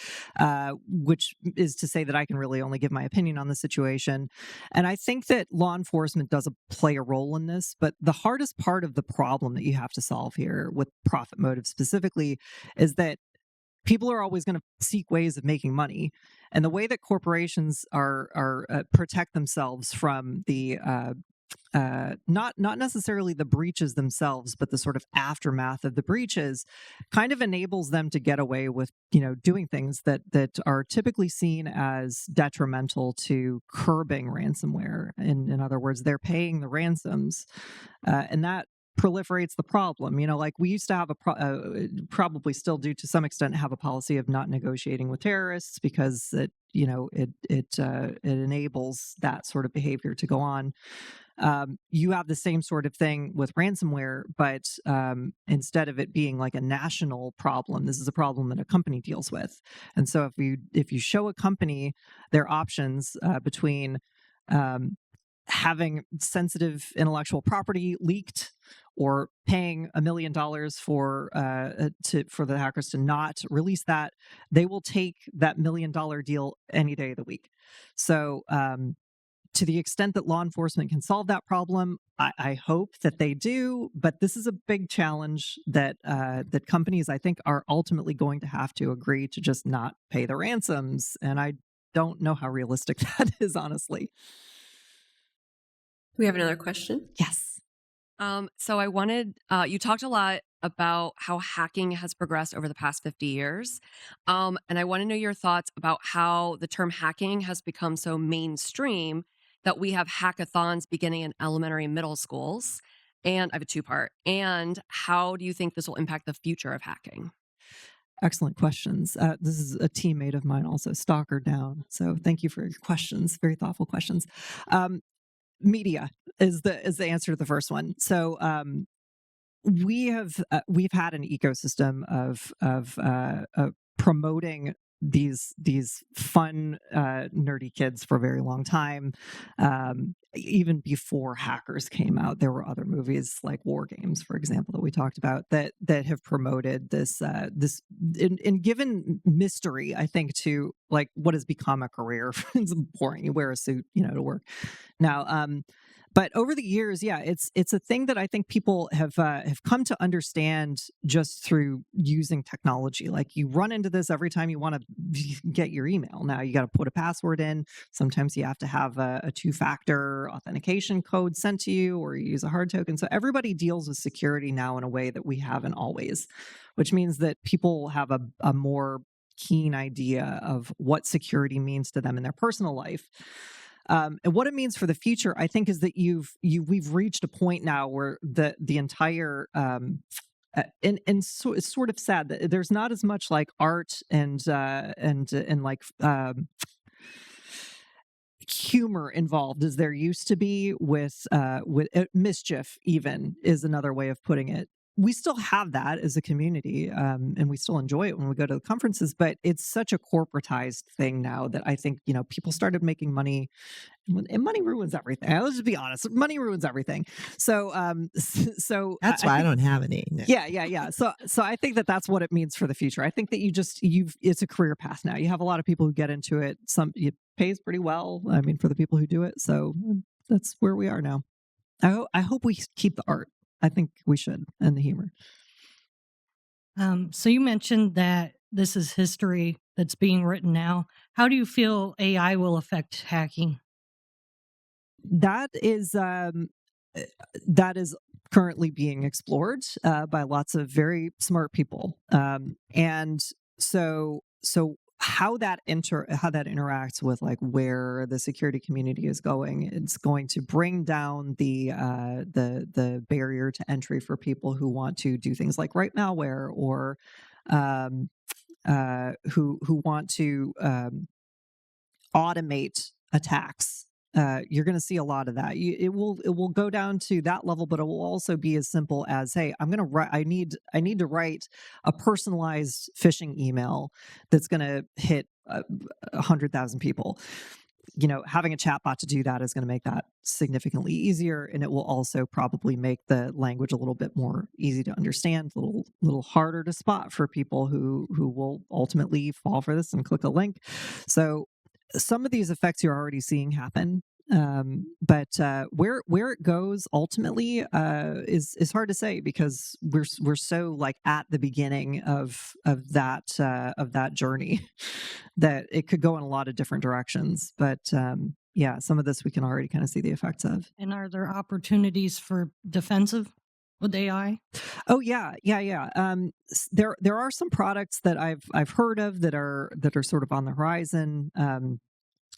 which is to say that I can really only give my opinion on the situation. And I think that law enforcement does play a role in this, but the hardest part of the problem that you have to solve here with profit motive specifically is that people are always going to seek ways of making money. And the way that corporations are protect themselves from the not necessarily the breaches themselves, but the sort of aftermath of the breaches kind of enables them to get away with, doing things that are typically seen as detrimental to curbing ransomware. In other words, they're paying the ransoms, and that proliferates the problem. Like we used to have probably still do to some extent have a policy of not negotiating with terrorists because it enables that sort of behavior to go on. You have the same sort of thing with ransomware, but instead of it being like a national problem, this is a problem that a company deals with. And so if you show a company their options between having sensitive intellectual property leaked, or paying $1 million for the hackers to not release that, they will take that $1 million deal any day of the week. So to the extent that law enforcement can solve that problem, I hope that they do. But this is a big challenge that that companies, I think, are ultimately going to have to agree to just not pay the ransoms. And I don't know how realistic that is, honestly. We have another question. Yes. So I wanted, you talked a lot about how hacking has progressed over the past 50 years. And I want to know your thoughts about how the term hacking has become so mainstream that we have hackathons beginning in elementary and middle schools. And I have a two-part. And how do you think this will impact the future of hacking? Excellent questions. This is a teammate of mine also, Stalker Down. So thank you for your questions. Very thoughtful questions. Media is the answer to the first one. So we've had an ecosystem of promoting these fun nerdy kids for a very long time. Even before hackers came out, there were other movies like War Games, for example, that we talked about that have promoted this and given mystery, I think, to like what has become a career. It's boring. You wear a suit, to work. Now, but over the years, yeah, it's a thing that I think people have come to understand just through using technology. Like you run into this every time you want to get your email. Now you got to put a password in. Sometimes you have to have a two-factor authentication code sent to you, or you use a hard token. So everybody deals with security now in a way that we haven't always, which means that people have a more keen idea of what security means to them in their personal life. And what it means for the future, I think, is that we've reached a point now where the entire so it's sort of sad that there's not as much like art and like humor involved as there used to be with mischief. Even is another way of putting it. We still have that as a community, and we still enjoy it when we go to the conferences, but it's such a corporatized thing now that I think, people started making money, and money ruins everything. Let's just be honest. Money ruins everything. So that's why I don't have any. No. Yeah. So I think that's what it means for the future. I think that it's a career path now. You have a lot of people who get into it. It pays pretty well. I mean, for the people who do it. So that's where we are now. I hope we keep the art. I think we should, and the humor. So you mentioned that this is history that's being written now. How do you feel AI will affect hacking? That is currently being explored by lots of very smart people, and so how that interacts with like where the security community is going, it's going to bring down the barrier to entry for people who want to do things like write malware, or who want to automate attacks. You're going to see a lot of that. It will go down to that level, but it will also be as simple as, hey, I need to write a personalized phishing email that's going to hit 100,000 people. Having a chatbot to do that is going to make that significantly easier, and it will also probably make the language a little bit more easy to understand, a little harder to spot for people who will ultimately fall for this and click a link. So some of these effects you're already seeing happen, but where it goes ultimately is hard to say, because we're so like at the beginning of that journey that it could go in a lot of different directions. But yeah, some of this we can already kind of see the effects of. And are there opportunities for defensive with AI? Oh yeah. There are some products that I've heard of that are sort of on the horizon.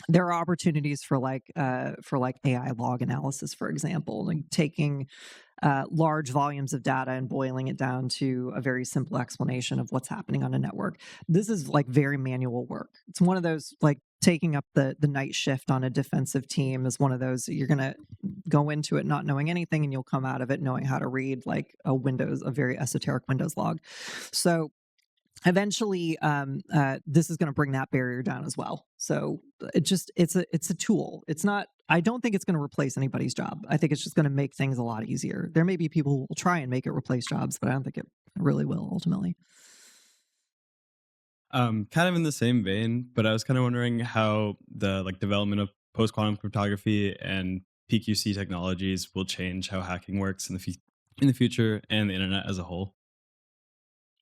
There are opportunities for like AI log analysis, for example, like taking large volumes of data and boiling it down to a very simple explanation of what's happening on a network. This is like very manual work. It's one of those, like taking up the night shift on a defensive team is one of those, you're going to go into it not knowing anything, and you'll come out of it knowing how to read like a very esoteric Windows log. So eventually this is going to bring that barrier down as well. So it's a tool. It's not, I don't think it's going to replace anybody's job. I think it's just going to make things a lot easier. There may be people who will try and make it replace jobs, but I don't think it really will ultimately. Kind of in the same vein, but I was kind of wondering how the development of post-quantum cryptography and PQC technologies will change how hacking works in the future and the internet as a whole.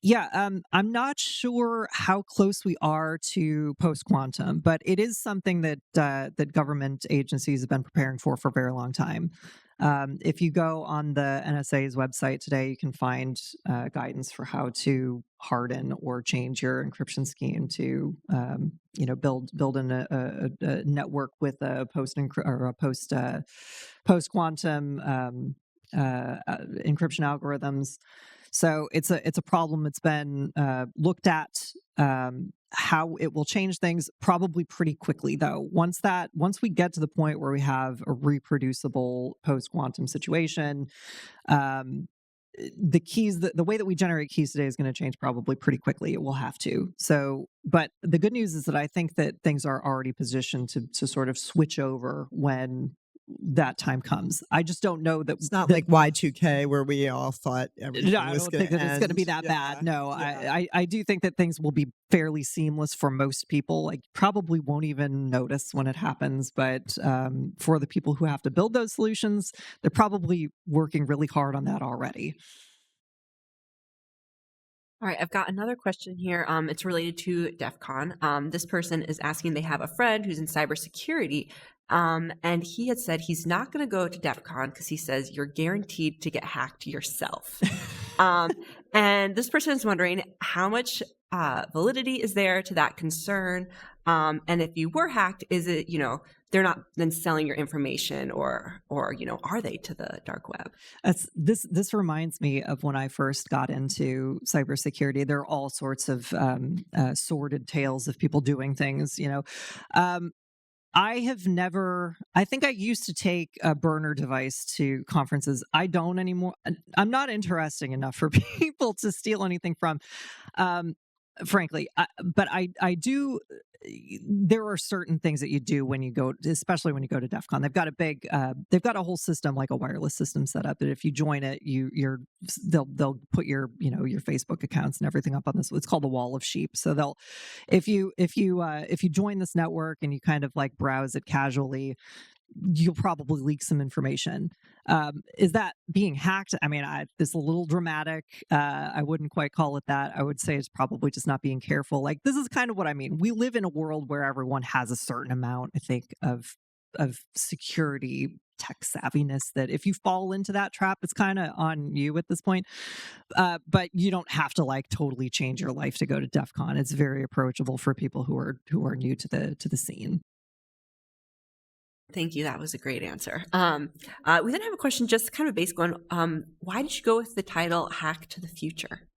Yeah, I'm not sure how close we are to post-quantum, but it is something that that government agencies have been preparing for a very long time. If you go on the NSA's website today, you can find guidance for how to harden or change your encryption scheme to, build in a network with a post-quantum encryption algorithms. So it's a problem. It's been looked at. How it will change things probably pretty quickly, though. Once we get to the point where we have a reproducible post-quantum situation, the keys, the way that we generate keys today is going to change probably pretty quickly. It will have to. So, but the good news is that I think that things are already positioned to sort of switch over when that time comes. I just don't know that it's not like Y2K where we all thought everything no, I was don't going think that to it's going to be that bad. No, yeah. I do think that things will be fairly seamless for most people. Like probably won't even notice when it happens, but for the people who have to build those solutions, they're probably working really hard on that already. All right, I've got another question here. It's related to Defcon. This person is asking, they have a friend who's in cybersecurity, and he had said he's not going to go to Defcon because he says you're guaranteed to get hacked yourself. And this person is wondering how much validity is there to that concern, and if you were hacked, is it they're not then selling your information or are they to the dark web? This reminds me of when I first got into cybersecurity. There are all sorts of sordid tales of people doing things. I think I used to take a burner device to conferences. I don't anymore. I'm not interesting enough for people to steal anything from, frankly. But I do. There are certain things that you do when you go, especially when you go to Defcon. They've got a whole system, like a wireless system set up, that if you join it, they'll put your Facebook accounts and everything up on this. It's called the Wall of Sheep. So if you join this network and you kind of like browse it casually, you'll probably leak some information. Is that being hacked? I mean, this is a little dramatic. I wouldn't quite call it that. I would say it's probably just not being careful. Like, this is kind of what I mean. We live in a world where everyone has a certain amount, I think, of security tech savviness, that if you fall into that trap, it's kind of on you at this point. But you don't have to like totally change your life to go to Defcon. It's very approachable for people who are new to the scene. Thank you. That was a great answer. We then have a question, just kind of a basic one. Why did you go with the title "Hack to the Future"?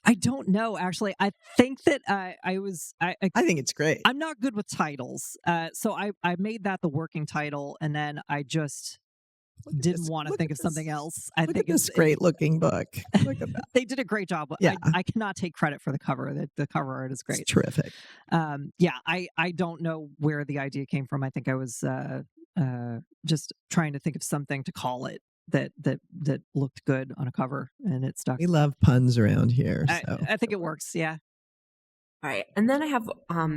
I don't know, actually. I think that I think it's great. I'm not good with titles, so I made that the working title, and then I just didn't want to think of something else. I think it's great looking book. Look at that. They did a great job. Yeah. I cannot take credit for the cover. The cover art is great. It's terrific. I don't know where the idea came from. I think I was just trying to think of something to call it that looked good on a cover, and it stuck. We love puns around here. So. I think it works. Yeah. All right. And then I have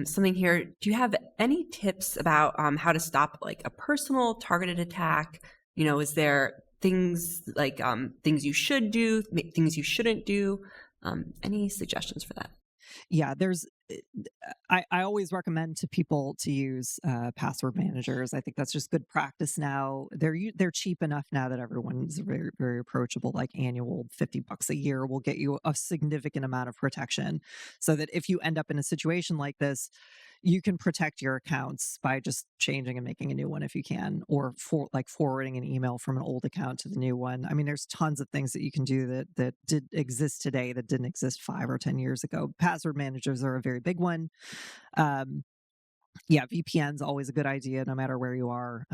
something here. Do you have any tips about how to stop like a personal targeted attack? Is there things like things you should do, things you shouldn't do? Any suggestions for that? Yeah, I always recommend to people to use password managers. I think that's just good practice now. They're cheap enough now that everyone's very, very approachable. Like annual $50 a year will get you a significant amount of protection, so that if you end up in a situation like this, you can protect your accounts by just changing and making a new one if you can, or forwarding an email from an old account to the new one. I mean, there's tons of things that you can do that did exist today that didn't exist 5 or 10 years ago. Password managers are a very big one. Yeah, VPN's always a good idea, no matter where you are.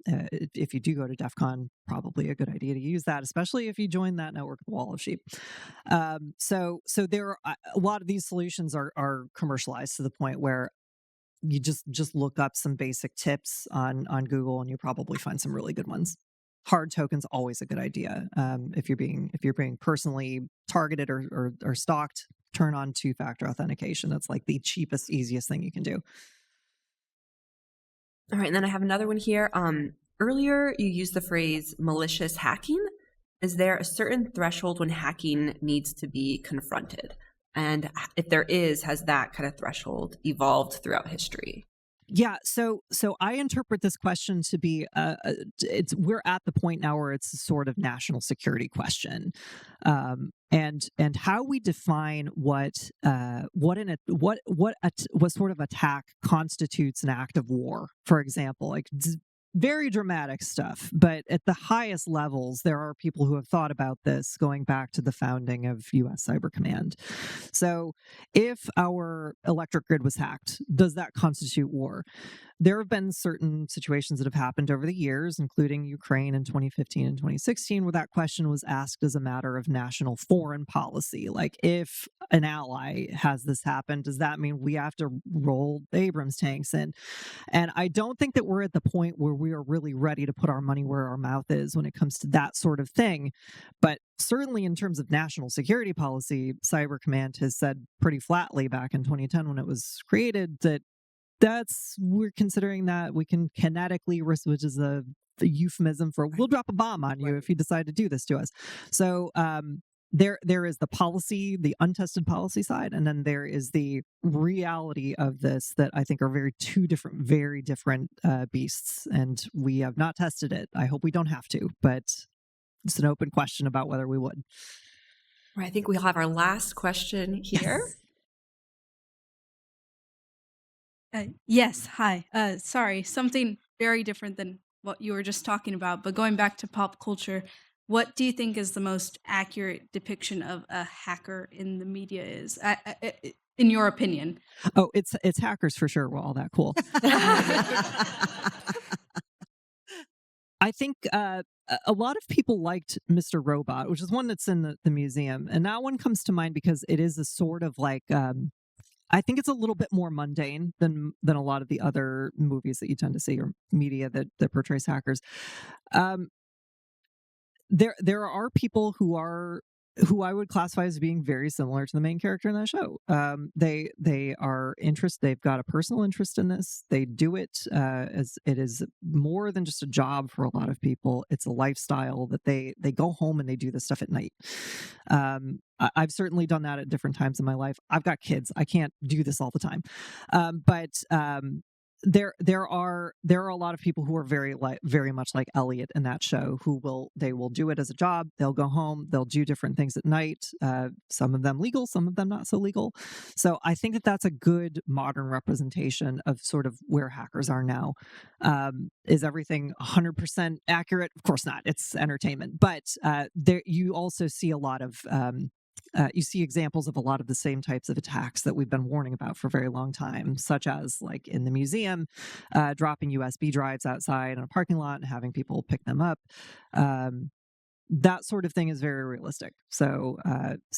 If you do go to Defcon, probably a good idea to use that, especially if you join that network, the Wall of Sheep. So there are a lot of these solutions are commercialized to the point where you just look up some basic tips on Google, and you probably find some really good ones. Hard tokens always a good idea. If you're being personally targeted or stalked, turn on 2-factor authentication. That's like the cheapest, easiest thing you can do. All right, and then I have another one here. Earlier, you used the phrase malicious hacking. Is there a certain threshold when hacking needs to be confronted? And if there is, has that kind of threshold evolved throughout history? Yeah, so I interpret this question to be we're at the point now where it's a sort of national security question, and how we define what sort of attack constitutes an act of war. For example, like very dramatic stuff, but at the highest levels, there are people who have thought about this going back to the founding of U.S. Cyber Command. So if our electric grid was hacked, does that constitute war? There have been certain situations that have happened over the years, including Ukraine in 2015 and 2016, where that question was asked as a matter of national foreign policy. Like, if an ally has this happen, does that mean we have to roll Abrams tanks in? And I don't think that we're at the point where we are really ready to put our money where our mouth is when it comes to that sort of thing. But certainly in terms of national security policy, Cyber Command has said pretty flatly back in 2010 when it was created that we're considering that we can kinetically risk, which is the euphemism for we'll drop a bomb on you if you decide to do this to us. So there is the policy, the untested policy side, and then there is the reality of this that I think are very different beasts, and we have not tested it. I hope we don't have to, but it's an open question about whether we would. Right, I think we'll have our last question here. Yes. Hi. Sorry, something very different than what you were just talking about, but going back to pop culture, what do you think is the most accurate depiction of a hacker in the media is, in your opinion? Oh, it's hackers for sure. We're all that cool. I think a lot of people liked Mr. Robot, which is one that's in the museum. And that one comes to mind because it is a sort of like... I think it's a little bit more mundane than a lot of the other movies that you tend to see or media that portrays hackers. There are people who I would classify as being very similar to the main character in that show. They are they've got a personal interest in this. They do it as it is more than just a job for a lot of people. It's a lifestyle that they go home and they do this stuff at night. I've certainly done that at different times in my life. I've got kids. I can't do this all the time. But there are a lot of people who are very much like Elliot in that show, who will do it as a job. They'll go home, they'll do different things at night. Some of them legal, some of them not so legal. So I think that's a good modern representation of sort of where hackers are now. Is everything 100% accurate? Of course not. It's entertainment, but there you also see a lot of you see examples of a lot of the same types of attacks that we've been warning about for a very long time, such as like in the museum, dropping USB drives outside in a parking lot and having people pick them up. That sort of thing is very realistic. So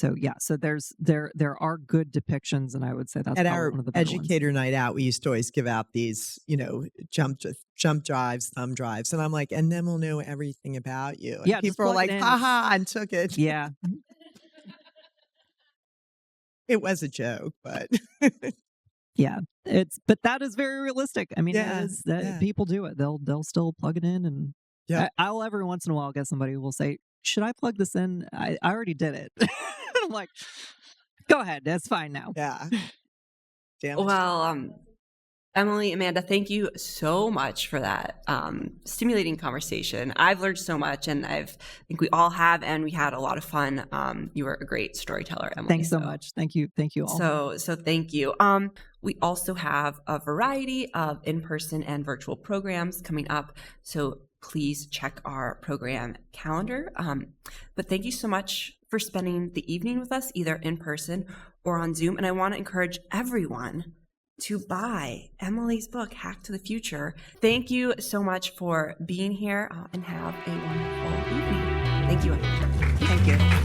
there are good depictions, and I would say that's at our one of the better educator ones. night out. We used to always give out these, jump drives, thumb drives, and I'm like, and then we'll know everything about you. And Yeah, just people are plug like, it in. haha, and took it. Yeah. It was a joke, but Yeah, but that is very realistic. I mean, Yeah. people do it. They'll still plug it in, and Yeah. I'll every once in a while get somebody who will say, "Should I plug this in? I already did it." I'm like, "Go ahead, that's fine now." yeah. Damn. Well, Emily, Amanda, thank you so much for that stimulating conversation. I've learned so much, and I think we all have, and we had a lot of fun. You were a great storyteller, Emily. Thanks so much. Thank you all. So thank you. We also have a variety of in-person and virtual programs coming up, so please check our program calendar. But thank you so much for spending the evening with us, either in person or on Zoom. And I want to encourage everyone to buy Emily's book, Hack to the Future. Thank you so much for being here, and have a wonderful evening. Thank you, Emily. Thank you.